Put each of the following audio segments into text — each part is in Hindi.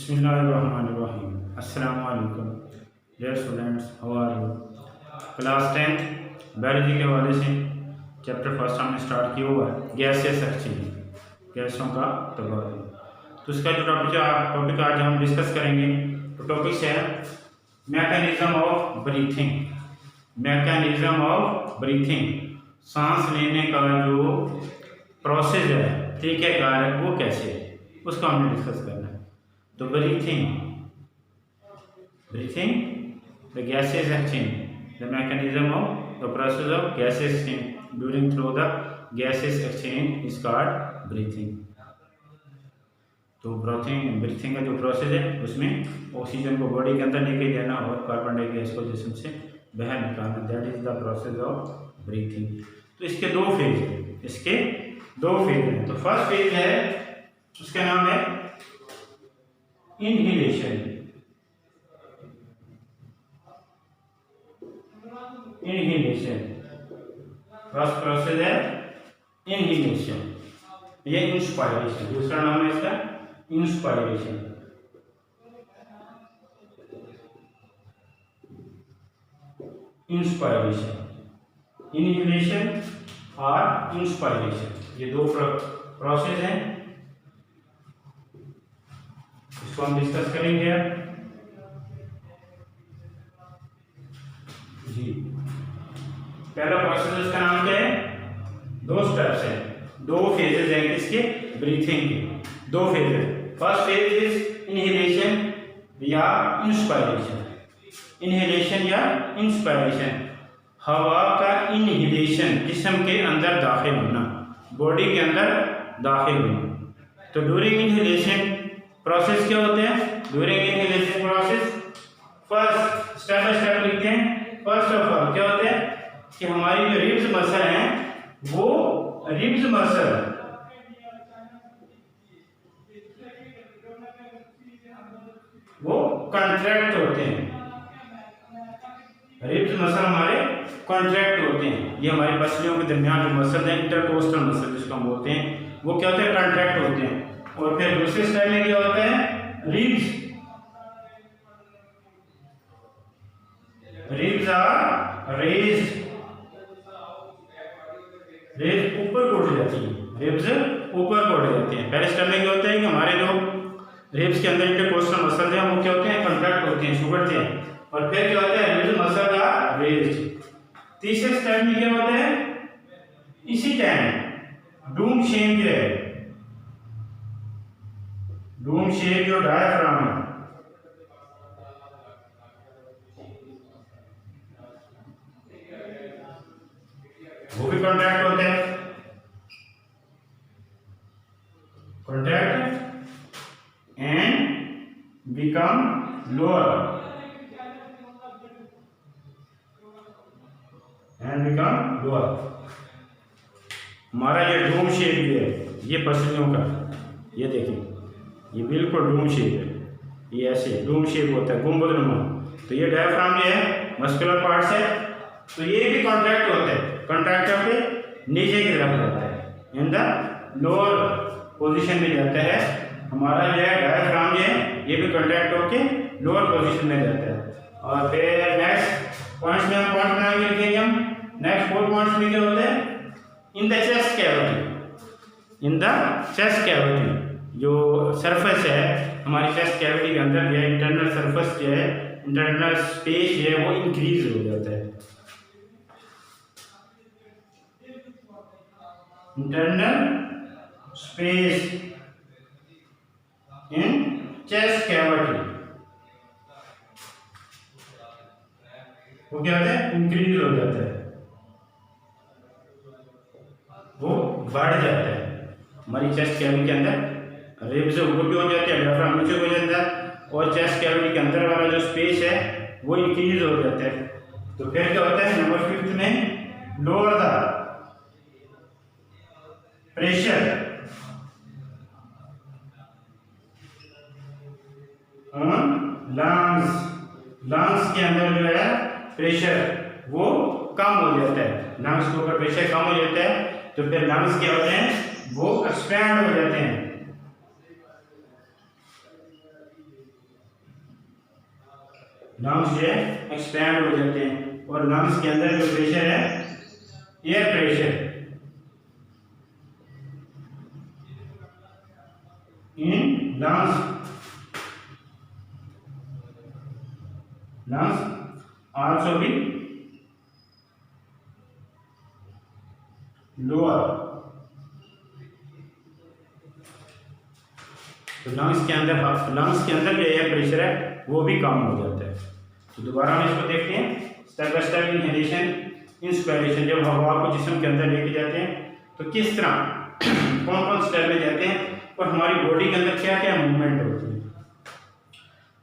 बिस्मिल्लाहिर्रहमानिर्रहीम। अस्सलाम वालेकुम dear students, how are you. Class 10th biology के हवाले से चैप्टर फर्स्ट हमने स्टार्ट किया हुआ है, गैसेस एक्सचेंज, गैसों का तबादला। तो इसका जो टॉपिक आज हम डिस्कस करेंगे, तो टॉपिक है mechanism of breathing. Mechanism of breathing, सांस लेने का जो प्रोसेस है, तरीक़ेकार है, वो कैसे है, उसका हमने डिस्कस करना है। तो breathing the gases exchange, the mechanism of the process of gases exchange during through the gases exchange is called breathing. तो ब्रीथिंग का जो प्रोसेस है, उसमें ऑक्सीजन को बॉडी के अंदर लेके जाना और कार्बन डाइऑक्साइड को जिस्म से बाहर निकालना, that is the process of breathing. तो इसके दो फेज हैं। तो फर्स्ट फेज है, उसका नाम है इनहेलेशन। फर्स्ट प्रोसेस है इनहेलेशन, ये इंस्पायरेशन। दूसरा नाम है इसका इंस्पायरेशन। इनहेलेशन और इंस्पायरेशन, ये दो प्रोसेस हैं, इसको हम डिस्कस करेंगे जी। पहला प्रोसेस, इसका नाम क्या है, दो स्टेप्स हैं, दो फेजेस हैं किसके, ब्रीथिंग के दो फेज हैं। फर्स्ट फेज इज इनहेलेशन या इंस्पायरेशन। इनहेलेशन या इंस्पायरेशन, हवा का इनहेलेशन, जिस्म के अंदर दाखिल होना, बॉडी के अंदर दाखिल होना। तो ड्यूरिंग इनहेलेशन प्रोसेस क्या होते हैं, during inhalation process first step by step लिखते हैं। फर्स्ट ऑफ ऑल क्या होते हैं कि हमारी जो रिब्स मसल हैं, वो रिब्स मसल वो कॉन्ट्रैक्ट होते हैं। रिब्स मसल हमारे कॉन्ट्रैक्ट होते हैं, ये हमारी पसलियों के दरमियान जो मसल है, इंटरकोस्टल मसल जिसको हम बोलते हैं, वो क्या होते हैं, कॉन्ट्रैक्ट होते हैं। और फिर दूसरे स्टेप में क्या होता है, रिब्स आर रेज्ड, रिब्स ऊपर को उठ जाती है, रिब्स ऊपर को उठ जाती हैं। पहले स्टेप में क्या होता है कि हमारे जो रिब्स के अंदर इंटरकोस्टल मसल हैं, वो क्या होते हैं, कॉन्ट्रैक्ट होते हैं, सुगड़ते हैं। और फिर क्या होता है, रिब्स मसल आर रेज्ड। तीसरे स्टेप में क्या होता है, इसी टाइम डूम शेप जो है, डूम शेप जो डायफ्राम है, वो भी कॉन्ट्रैक्ट होते हैं। कॉन्ट्रैक्ट एंड बिकम लोअर हमारा ये डूम शेप भी है, ये पसलियों का, ये देखिए, ये बिल्कुल डूम शेप है, ये ऐसे डूम शेप होता है, गुंबदनुमा। तो ये डायफ्राम जो है मस्कुलर पार्ट्स है, तो ये भी कॉन्ट्रैक्ट होता है, कॉन्ट्रैक्ट होकर नीचे की तरफ जाता है, इन द लोअर पोजीशन में जाता है। हमारा जो है डायफ्राम जो है, ये भी कॉन्ट्रैक्ट होकर लोअर पोजीशन में जाता है। और फिर नेक्स्ट पॉइंट्स में हम पॉइंट बनाएंगे, लिखेंगे हम। नेक्स्ट 4 पॉइंट्स में क्या होते हैं, in the chest cavity, in the chest cavity, जो सरफेस है हमारी चेस्ट कैविटी के अंदर, जो इंटरनल सरफेस जो है, इंटरनल स्पेस जो है, वो इंक्रीज हो जाता है। Internal space in chest cavity, वो क्या होता है, इंक्रीज हो जाता है, वो बढ़ जाता है। हमारी चेस्ट कैविटी के अंदर रिब्स ऊपर भी हो जाते हैं, डायफ्राम नीचे हो जाता है, और चेस्ट कैविटी के अंदर वाला जो स्पेस है, वो इंक्रीज हो जाता है। तो फिर क्या होता है, नंबर 5 में लोअर द प्रेशर लंग्स के अंदर जो है प्रेशर वो कम हो जाता है, लंग्स के ऊपर प्रेशर कम हो जाता है। तो फिर लंग्स क्या होते हैं, वो एक्सपैंड हो जाते हैं, लंग्स जो है एक्सपैंड हो जाते हैं और लंग्स के अंदर जो प्रेशर है air pressure in lungs also be lower। तो लंग्स के अंदर जो एयर प्रेशर है वो भी कम हो जाता है। तो दोबारा हम इसको देखते हैं step by step. Inhalation, inspiration, जब हवा को जिस्म के अंदर लेके जाते हैं तो किस तरह कौन कौन स्टेप में जाते हैं और हमारी बॉडी के अंदर क्या क्या मूवमेंट होती है।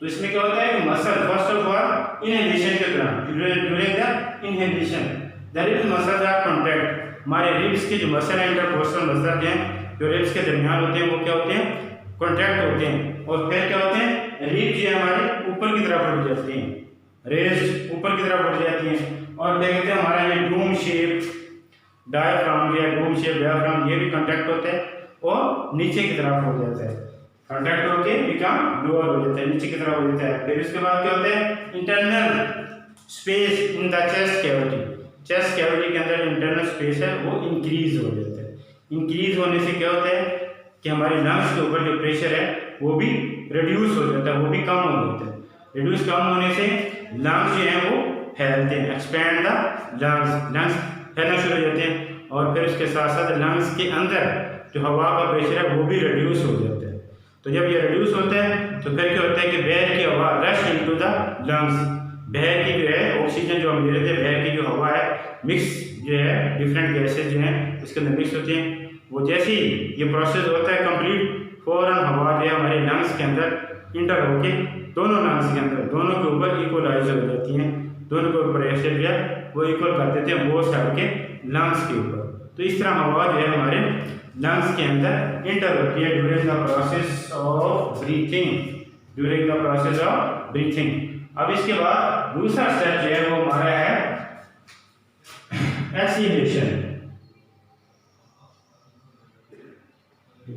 तो इसमें क्या होता है कि muscle first of all inhalation के दौरान during the inhalation the ribs muscles are contract. हमारे रिब्स के जो मसल है, इंटरकोस्टल मसल हैं जो रिब्स के दरमियान होते हैं, वो क्या होते हैं, कॉन्ट्रैक्ट होते हैं। और फिर क्या होते हैं, रिब्स जो हमारे ऊपर की तरफ उठ जाती हैं, रेस्ट ऊपर की तरफ उठ जाती हैं। और क्या कहते हैं, हमारा ये डूम शेप डायफ्राम या डूम शेप डायफ्राम ये भी कॉन्ट्रैक्ट होता है और नीचे की तरफ हो जाता है, कॉन्ट्रैक्ट होके बिकम लोअर हो जाता है, नीचे की तरफ हो जाता है। फिर उसके बाद क्या होता है, internal space in the chest cavity. Chest cavity के अंदर इंटरनल स्पेस है वो इंक्रीज हो जाता है। इंक्रीज होने से क्या होता है कि हमारे लंग्स के ऊपर जो प्रेशर है वो भी रिड्यूस हो जाता है, वो भी कम हो जाता है। रिड्यूस कम होने से लंग्स जो हैं वो फैलते हैं, एक्सपैंड द लंग्स फैलना शुरू हो जाते हैं। और फिर उसके साथ साथ लंग्स के अंदर जो हवा का प्रेशर है वो भी रिड्यूस हो जाता है। तो जब ये रिड्यूस होता है तो फिर क्या होता है कि बाहर की हवा रश इनटू द लंग्स, बाहर की जो है ऑक्सीजन जो हम ले रहे थे, बाहर की जो हवा है मिक्स जो है डिफरेंट गैसेज जो हैं इसके अंदर मिक्स होती हैं। वो जैसे ही ये प्रोसेस होता है कंप्लीट, फौरन हवा जो है हमारे लंग्स के अंदर इंटर होके दोनों लंग्स के अंदर दोनों के ऊपर इक्वलाइज हो जाती हैं, दोनों के ऊपर प्रेशर जो है वो इक्वल कर देते हैं बोथ साइड के लंग्स के ऊपर। तो इस तरह हवा जो है हमारे लंग्स के अंदर इंटर होती है during the process of breathing. अब इसके बाद दूसरा स्टेप जो है वो हमारा है एक्सहेलेशन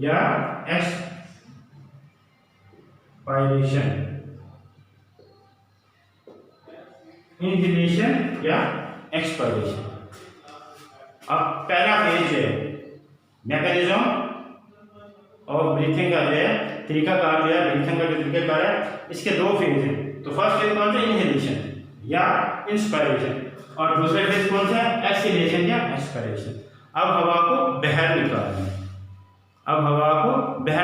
या एक्सपायरेशन, इनहेलेशन या एक्सपायरेशन। अब पहला फेज है मैकेनिज्म और ब्रीथिंग का जो है तरीकाकार जो है, ब्रीथिंग का जो तरीकाकार है, इसके दो फेज हैं। तो फर्स्ट फेज कौन सा, इनहेलेशन या इंस्पिरेशन, और दूसरा फेज कौन सा, एक्सहेलेशन या एक्सपायरेशन। अब हवा को बाहर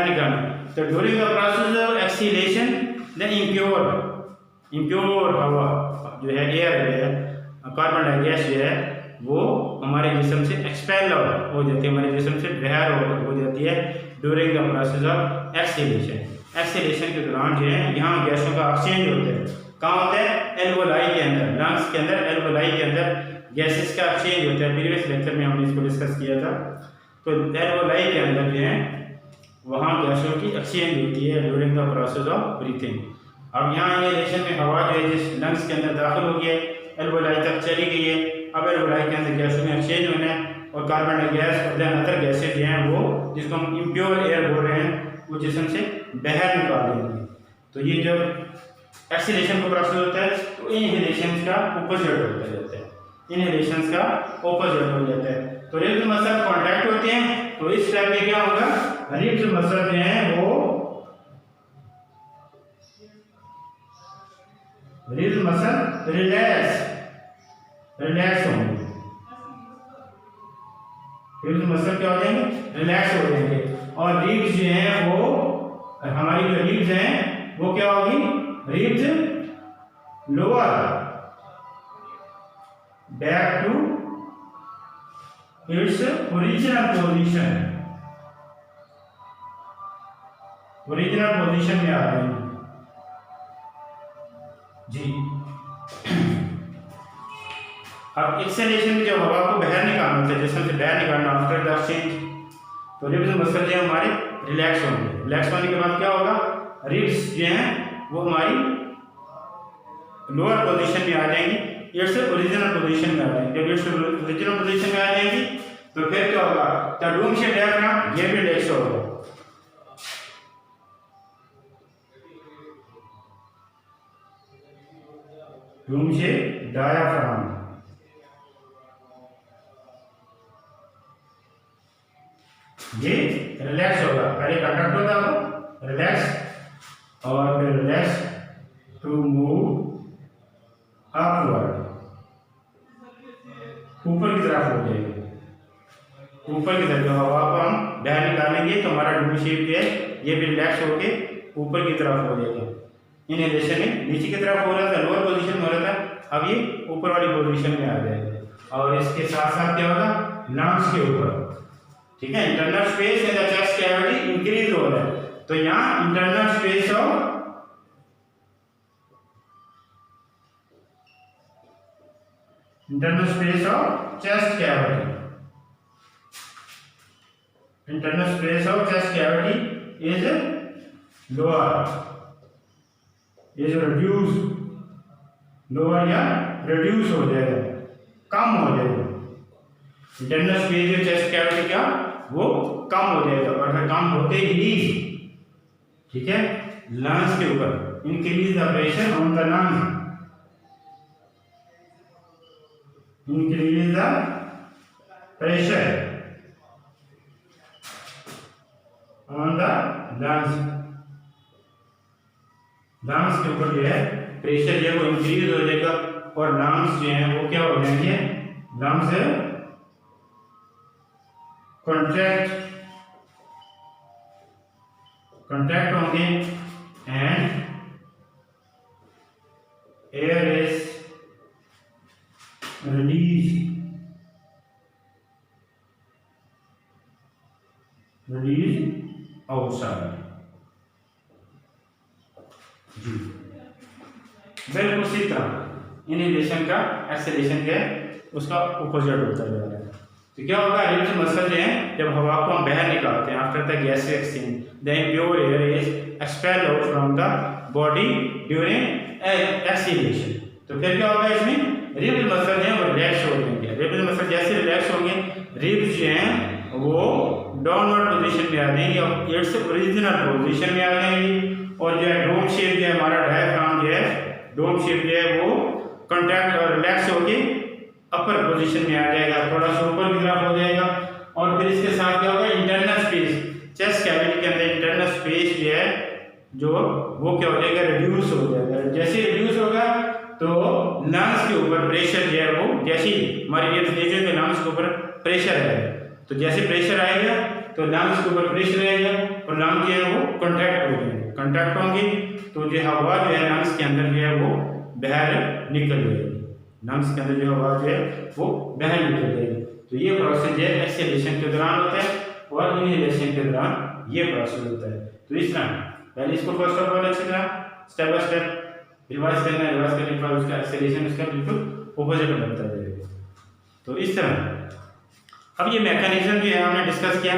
निकालना, तो during the process of exhalation the impure हवा जो है, एयर है, कार्बन डाइऑक्साइड जो है वो हमारे जिस्म से एक्सपेल हो जाती है, हमारे जिस्म से बाहर हो जाती है during the process of exhalation. Exhalation के दौरान जो है यहाँ गैसों का एक्सचेंज होता है। कहाँ होता है, एल्वोलाई के अंदर, लंग्स के अंदर एल्वोलाई के अंदर गैसेस का एक्सचेंज होता है। प्रीवियस लेक्चर में हमने इसको डिस्कस किया था। तो एल्वोलाई के अंदर जो है वहाँ गैसों की एक्सचेंज होती है during the process of breathing. अब यहाँ इनहेलेशन में हवा जो है जिस लंग्स के अंदर दाखिल हो गई है, एल्वोलाई तक चली गई है। अब एल्वोलाई के अंदर गैसों में एक्सचेंज होना है और कार्बन डाइऑक्साइड और देन अदर गैसेज जो हैं वो जिसको हम इम्प्योर एयर बोल रहे हैं वो जिस्म से बाहर निकाल देंगे। तो ये जब एक्सहेलेशन का प्रोसेस होता है तो इनहेलेशन का ऑपोजिट होता जाता है, इनहेलेशन का ऑपोजिट हो जाता है। तो रिब्स मसल कॉन्ट्रैक्ट होते हैं, तो इस स्टेप में क्या होगा, रिब्स मसल जो हैं वो रिब्स मसल रिलैक्स होंगे, रिब्स मसल क्या हो जाएंगे, रिलैक्स हो जाएंगे। और रिब्स जो हैं वो हमारी जो रिब्स हैं वो क्या होगी, ribs lower back to its original position में आ जाएंगे जी। अब एक्सहेलेशन में जब हवा को बाहर निकालना होता है, जिसमें से बाहर निकालना आफ्टर द एक्सचेंज, तो रिब्स मसल जो है हमारे रिलैक्स होंगे। रिलैक्स होने के बाद क्या होगा, रिब्स जो हैं वो हमारी लोअर पोजीशन में आ जाएंगी, इट्स ओरिजिनल पोजीशन में आ जाएंगी। जब इट्स ओरिजिनल पोजीशन में आ जाएंगी तो फिर क्या होगा, द डूम शेप डायफ्राम ये भी रिलैक्स होगा। Doom shape diaphragm. ये रिलैक्स होगा, पहले कंट्रैक्ट होता है रिलैक्स और फिर रिलैक्स टू मूव अपवर्ड, ऊपर की तरफ हो जाएगा, ऊपर की तरफ। हवा को हम बाहर निकालेंगे तो हमारा डूम शेप जो है ये भी रिलैक्स होके ऊपर की तरफ हो जाएगा। इनहेलेशन में नीचे की तरफ हो रहा था, लोअर पोजीशन में हो रहा था, अब ये ऊपर वाली पोजीशन में आ जाएगा। और इसके साथ साथ क्या होगा, लंग्स के ऊपर, ठीक है, internal space in the chest cavity increase हो रहा है, तो यहाँ internal space of chest cavity, internal space of chest cavity is lower, is reduce, lower या रिड्यूस हो जाएगा, कम हो जाएगा। Internal space of chest cavity क्या वो कम हो जाएगा, और कम होते ही, ठीक है, लंग्स के ऊपर increase the pressure on the lungs, increase the pressure on the lungs, lungs के ऊपर जो है प्रेशर जो है वो इंक्रीज हो जाएगा, और लंग्स जो है वो क्या हो जाएंगे, लंग्स contract होंगे and air is released outside। जी बिल्कुल उसी तरह इनहेलेशन का एक्सहेलेशन क्या है उसका अपोजिट होता जा रहा है। तो क्या होगा, रिब्स मसल जो है जब हवा को हम बाहर निकालते हैं after the gas exchange, the impure air is expelled out from the body during exhalation. तो फिर क्या होगा, इसमें रिब्स मसल जो है वो रिलैक्स हो जाएंगे। रिब्स मसल जैसे रिलैक्स होंगे, रिब्स जो हैं वो डाउनवर्ड पोजीशन में आ जाएंगे और इट्स ओरिजिनल पोजीशन में आ जाएंगी, और जो है डोम शेप जो है हमारा डायफ्राम जो है, डोम शेप जो है वो कॉन्ट्रैक्ट और रिलैक्स होके अपर पोजीशन में आ जाएगा, थोड़ा सा ऊपर की तरफ हो जाएगा। और फिर इसके साथ क्या होगा, इंटरनल स्पेस, चेस्ट कैविटी के अंदर इंटरनल स्पेस जो है जो वो क्या हो जाएगा, रिड्यूस हो जाएगा। जैसे रिड्यूस होगा तो लंग्स के ऊपर प्रेशर जो है वो, जैसे हमारी रेस्पिरेशन में लंग्स के ऊपर प्रेशर है, तो जैसे प्रेशर आएगा तो लंग्स के ऊपर प्रेशर आएगा और लंग जो है वो कॉन्ट्रैक्ट हो जाएंगे, कॉन्ट्रैक्ट होंगे तो जो हवा जो है लंग्स के अंदर जो है वो बाहर निकल जाएगी, लंग्स के अंदर जो हवा जो है वो बाहर निकल जाएगी। तो ये प्रोसेस जो है एक्सहेलेशन के दौरान होता है और इनहेलेशन के दौरान ये प्रोसेस होता है। तो इस तरह पहले इसको फर्स्ट ऑफ ऑल अच्छी तरह स्टेप बाय स्टेप रिवाइज करना है, रिवाइज करने के बाद उसका एक्सहेलेशन उसका बिल्कुल ऑपोजिट बनता जाएगा। तो इस तरह अब ये मैकेनिज्म जो है हमने डिस्कस किया।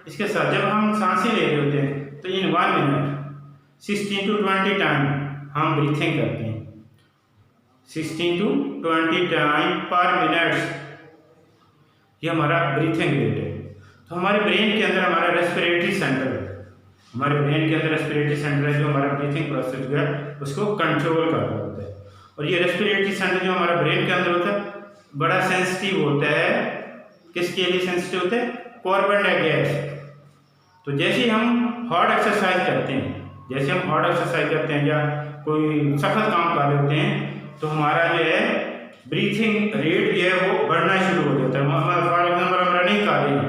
इसके साथ जब हम सांसें ले रहे होते हैं तो इन 1 मिनट 16 to 20 टाइम हम ब्रीथिंग करते हैं, 16 to 20 टाइम पर मिनट, ये हमारा ब्रीथिंग रेट है। तो हमारे ब्रेन के अंदर हमारा रेस्पिरेटरी सेंटर है, हमारे ब्रेन के अंदर रेस्पिरेटरी सेंटर है जो हमारा ब्रीथिंग प्रोसेस जो है उसको कंट्रोल कर रहा होता है। और ये रेस्पिरेटरी सेंटर जो हमारा ब्रेन के अंदर होता है बड़ा सेंसिटिव होता है। किसके लिए सेंसिटिव होता है? Carbon dioxide. तो जैसे हम हार्ड एक्सरसाइज करते हैं, जैसे हम हार्ड एक्सरसाइज करते हैं या कोई सख्त काम कर रहे होते हैं तो हमारा जो है ब्रीथिंग रेट जो है वो बढ़ना शुरू हो जाता है। फॉर एग्जाम्पल हम रनिंग कर रहे हैं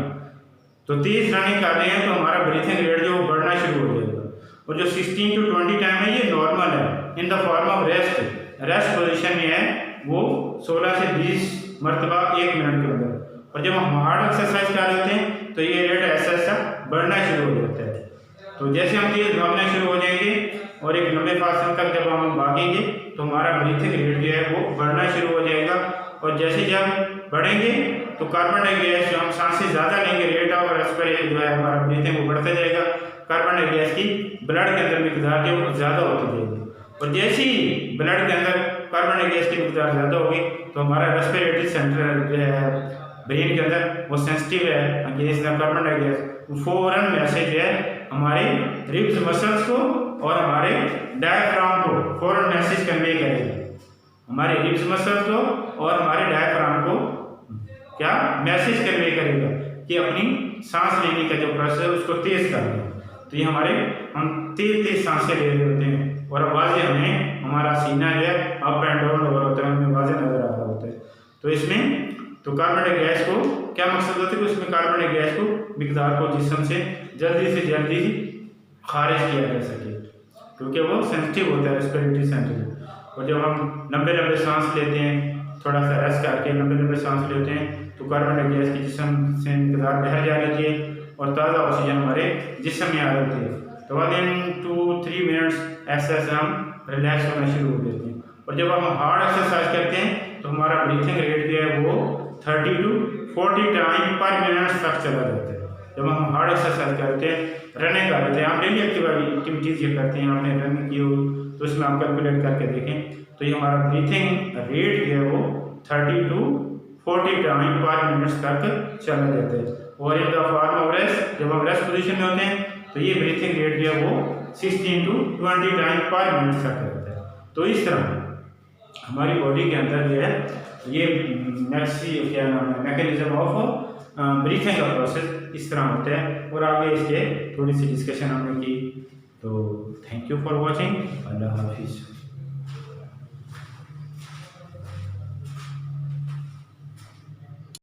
तो तेज रनिंग कर रहे हैं तो हमारा ब्रीथिंग रेट जो बढ़ना शुरू हो जाएगा। और जो 16 to 20 टाइम है ये नॉर्मल है, in the form of rest position में है वो 16 से 20 मरतबा 1 मिनट के अंदर। और जब हम हार्ड एक्सरसाइज कर रहे होते हैं तो ये रेट ऐसा ऐसा बढ़ना शुरू हो जाता है। तो जैसे हम तेज भागना शुरू हो जाएंगे और एक लंबे फासले तक जब हम भागेंगे तो हमारा ब्रीथिंग रेट जो है वो बढ़ना शुरू हो जाएगा। और जैसे जब बढ़ेंगे तो कार्बन डाइऑक्साइड जो हम सांसें ज़्यादा लेंगे, रेट ऑफ रेस्पिरेशन जो है हमारा ब्रीथिंग वो बढ़ता जाएगा। कार्बन डाइऑक्साइड की ब्लड के अंदर मिकदार जो ज़्यादा होती जाएगी। और जैसे ही ब्लड के अंदर कार्बन डाइऑक्साइड की मिकदार ज़्यादा होगी तो हमारा रेस्पिरेटरी सेंटर जो है ब्रेन के अंदर वो सेंसिटिव है अगेंस्ट द कार्बन डाइऑक्साइड, फौरन मैसेज जो है हमारे रिब्स मसल्स को और हमारे डायफ्राम को फौरन मैसेज कन्वे करेगा। हमारे रिब्स मसल्स को और हमारे डायफ्राम को क्या मैसेज कन्वे करेगा कि अपनी सांस लेने का जो प्रोसेस है उसको तेज कर दो। तो ये हमारे हम तेज तेज सांसें ले रहे होते हैं और आवाज़ें हमें हमारा सीना जो है अप एंड डाउन हो रहा होता है, हमें आवाज़ें नजर आ रहा होता है। तो इसमें तो कार्बन डाइऑक्साइड को क्या मकसद होता है कि उसमें कार्बन डाइऑक्साइड को मिकदार को जिस्म से जल्दी खारिज किया जा सके, क्योंकि वो सेंसिटिव होता है, रेस्पिरेटरी सेंसिटिव। और जब हम लंबे सांस लेते हैं, थोड़ा सा रेस्ट करके लंबे सांस लेते हैं, तो कार्बन डाइऑक्साइड की जिस्म से मिकदार बाहर जा रही है और ताज़ा ऑक्सीजन हमारे जिस्म में आ रही है। तो बाद 2-3 मिनट्स ऐसे हम रिलैक्स होना शुरू हो देते हैं। और जब हम हार्ड एक्सरसाइज करते हैं तो हमारा ब्रीथिंग रेट जो है वो 30 to 40 टाइम पर मिनट तक चला जाता है। जब हम हार्ड एक्सरसाइज करते हैं, रनिंग करते हैं, आप डेली एक्टिविटीज़ ये करते हैं, आपने रनिंग की हो तो इसमें आप कैलकुलेट करके देखें, तो ये हमारा ब्रीथिंग रेट जो है वो 30 to 40 टाइम पर मिनट तक चला जाता है। और in the form of rest, जब हम रेस्ट पोजीशन में होते हैं तो ये ब्रीथिंग रेट जो है वो 16 to 20 टाइम पर मिनट तक रहता है। तो इस तरह हमारी बॉडी के अंदर जो है ये क्या नाम है मैकेनिज्म ऑफ ब्रीथिंग का प्रोसेस इस तरह होता है। और आगे इसके थोड़ी सी डिस्कशन हमने की। तो थैंक यू फॉर वॉचिंग। अल्लाह हाफिज़।